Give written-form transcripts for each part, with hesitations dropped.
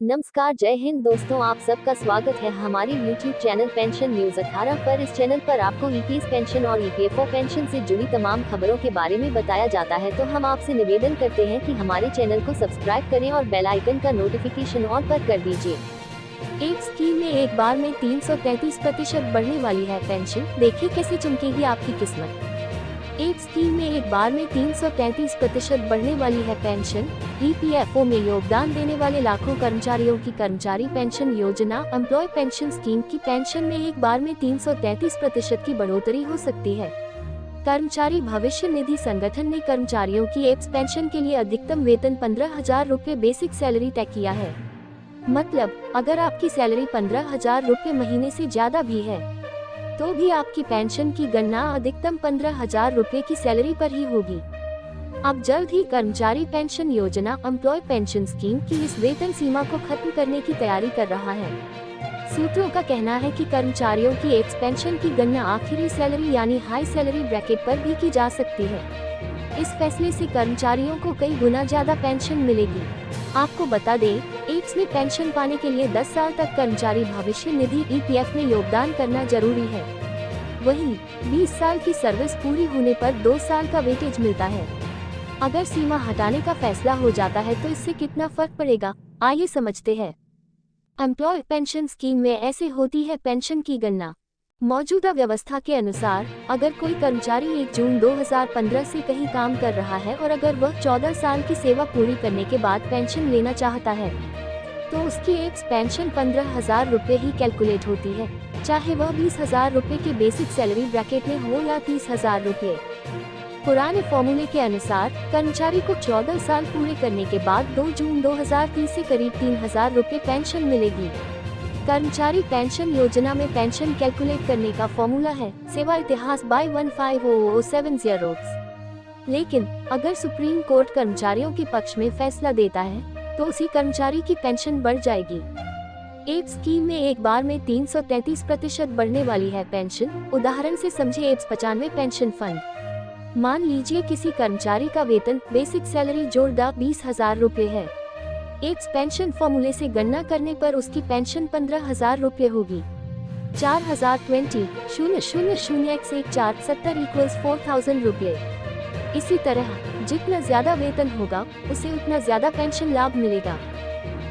नमस्कार, जय हिंद दोस्तों, आप सबका स्वागत है हमारे YouTube चैनल पेंशन न्यूज 18 पर। इस चैनल पर आपको ईपीएस पेंशन और ईपीएफओ पेंशन से जुड़ी तमाम खबरों के बारे में बताया जाता है। तो हम आपसे निवेदन करते हैं कि हमारे चैनल को सब्सक्राइब करें और बेल आइकन का नोटिफिकेशन ऑन पर कर दीजिए। एक स्कीम में एक बार में 333% बढ़ने वाली है पेंशन, देखिए कैसे चमकेगी आपकी किस्मत। एक स्कीम में एक बार में 333% बढ़ने वाली है पेंशन। ईपीएफओ में योगदान देने वाले लाखों कर्मचारियों की कर्मचारी पेंशन योजना एम्प्लॉय पेंशन स्कीम की पेंशन में एक बार में 333% की बढ़ोतरी हो सकती है। कर्मचारी भविष्य निधि संगठन ने कर्मचारियों की एप्स पेंशन के लिए अधिकतम वेतन 15,000 रुपये बेसिक सैलरी तय किया है। मतलब अगर आपकी सैलरी 15,000 रुपये महीने से ज्यादा भी है तो भी आपकी पेंशन की गणना अधिकतम 15,000 रुपये की सैलरी पर ही होगी। अब जल्द ही कर्मचारी पेंशन योजना एम्प्लॉय पेंशन स्कीम की इस वेतन सीमा को खत्म करने की तैयारी कर रहा है। सूत्रों का कहना है कि कर्मचारियों की एप्स पेंशन की गणना आखिरी सैलरी यानी हाई सैलरी ब्रैकेट पर भी की जा सकती है। इस फैसले से कर्मचारियों को कई गुना ज्यादा पेंशन मिलेगी। आपको बता दें, एप्स में पेंशन पाने के लिए 10 साल तक कर्मचारी भविष्य निधि ईपीएफ में योगदान करना जरूरी है। वहीं 20 साल की सर्विस पूरी होने पर 2 साल का वेटेज मिलता है। अगर सीमा हटाने का फैसला हो जाता है तो इससे कितना फर्क पड़ेगा, आइए समझते हैं। एम्प्लॉय पेंशन स्कीम में ऐसे होती है पेंशन की गणना। मौजूदा व्यवस्था के अनुसार अगर कोई कर्मचारी 1 जून 2015 से कहीं काम कर रहा है और अगर वह 14 साल की सेवा पूरी करने के बाद पेंशन लेना चाहता है तो उसकी एप्स पेंशन 15,000 रुपये ही कैलकुलेट होती है, चाहे वह 20,000 रुपये के बेसिक सैलरी ब्रैकेट में हो या 30,000 रुपये। पुराने फॉर्मूले के अनुसार कर्मचारी को 14 साल पूरे करने के बाद 2 जून 2030 से करीब 3,000 रुपये पेंशन मिलेगी। कर्मचारी पेंशन योजना में पेंशन कैलकुलेट करने का फॉर्मूला है सेवा इतिहास बाय 150070। लेकिन अगर सुप्रीम कोर्ट कर्मचारियों के पक्ष में फैसला देता है तो उसी कर्मचारी की पेंशन बढ़ जाएगी। एक स्कीम में एक बार में 333% बढ़ने वाली है पेंशन। उदाहरण से समझे एप्स 95 पेंशन फंड। मान लीजिए किसी कर्मचारी का वेतन बेसिक सैलरी जोड़कर 20,000 रुपये है। एप्स पेंशन फॉर्मूले से गणना करने पर उसकी पेंशन 15,000 रुपये होगी। 4020x14070 रुपये। इसी तरह जितना ज्यादा वेतन होगा उसे उतना ज्यादा पेंशन लाभ मिलेगा।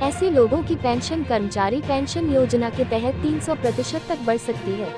ऐसे लोगों की पेंशन कर्मचारी पेंशन योजना के तहत 300% तक बढ़ सकती है।